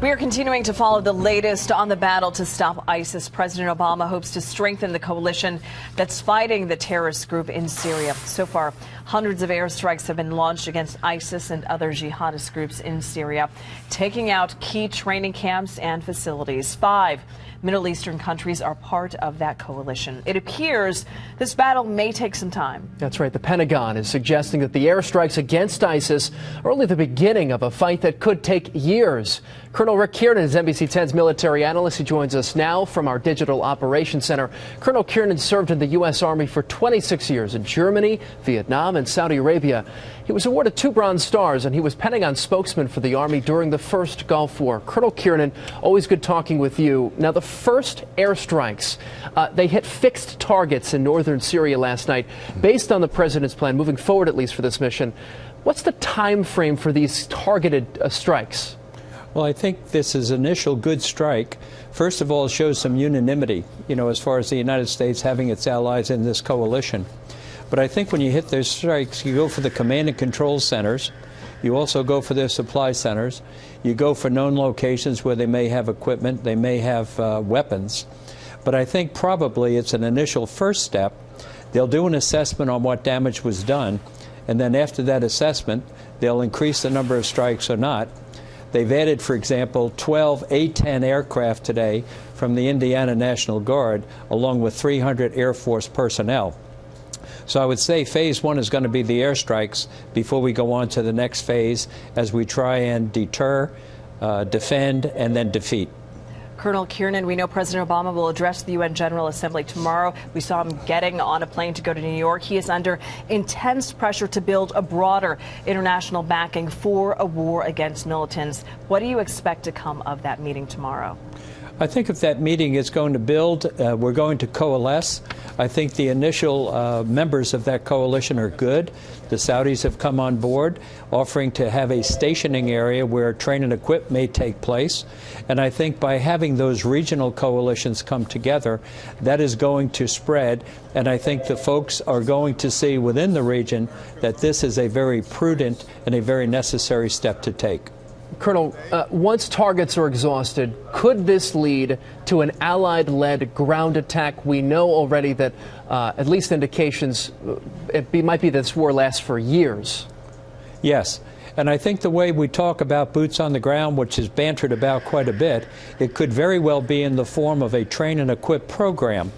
We are continuing to follow the latest on the battle to stop ISIS. President Obama hopes to strengthen the coalition that's fighting the terrorist group in Syria. So far, hundreds of airstrikes have been launched against ISIS and other jihadist groups in Syria, taking out key training camps and facilities. 5 Middle Eastern countries are part of that coalition. It appears this battle may take some time. That's right. The Pentagon is suggesting that the airstrikes against ISIS are only the beginning of a fight that could take years. Colonel Rick Kiernan is NBC 10's military analyst. He joins us now from our Digital Operations Center. Colonel Kiernan served in the U.S. Army for 26 years in Germany, Vietnam, and Saudi Arabia. He was awarded 2 Bronze Stars, and he was Pentagon spokesman for the Army during the first Gulf War. Colonel Kiernan, always good talking with you. Now, the first airstrikes, they hit fixed targets in northern Syria last night. Based on the president's plan, moving forward at least for this mission, what's the time frame for these targeted strikes? Well, I think this is initial good strike. First of all, it shows some unanimity, as far as the United States having its allies in this coalition. But I think when you hit those strikes, you go for the command and control centers. You also go for their supply centers. You go for known locations where they may have equipment, they may have weapons. But I think probably it's an initial first step. They'll do an assessment on what damage was done, and then after that assessment, they'll increase the number of strikes or not. They've added, for example, 12 A-10 aircraft today from the Indiana National Guard, along with 300 Air Force personnel. So I would say phase 1 is going to be the airstrikes before we go on to the next phase as we try and deter, defend, and then defeat. Colonel Kiernan, we know President Obama will address the UN General Assembly tomorrow. We saw him getting on a plane to go to New York. He is under intense pressure to build a broader international backing for a war against militants. What do you expect to come of that meeting tomorrow? I think if that meeting is going to build, we're going to coalesce. I think the initial members of that coalition are good. The Saudis have come on board, offering to have a stationing area where train and equip may take place. And I think by having those regional coalitions come together, that is going to spread. And I think the folks are going to see within the region that this is a very prudent and a very necessary step to take. Colonel, once targets are exhausted, could this lead to an Allied-led ground attack? We know already that at least indications might be that this war lasts for years. Yes. And I think the way we talk about boots on the ground, which is bantered about quite a bit, it could very well be in the form of a train and equip program.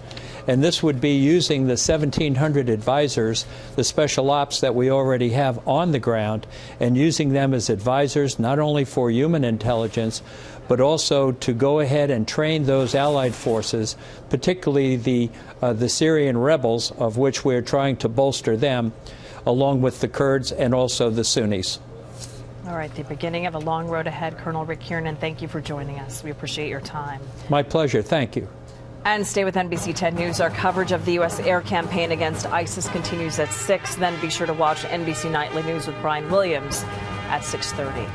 And this would be using the 1,700 advisors, the special ops that we already have on the ground, and using them as advisors not only for human intelligence, but also to go ahead and train those allied forces, particularly the Syrian rebels, of which we're trying to bolster them, along with the Kurds and also the Sunnis. All right, the beginning of a long road ahead. Colonel Rick Kiernan, thank you for joining us. We appreciate your time. My pleasure. Thank you. And stay with NBC 10 News. Our coverage of the U.S. air campaign against ISIS continues at 6. Then be sure to watch NBC Nightly News with Brian Williams at 6:30.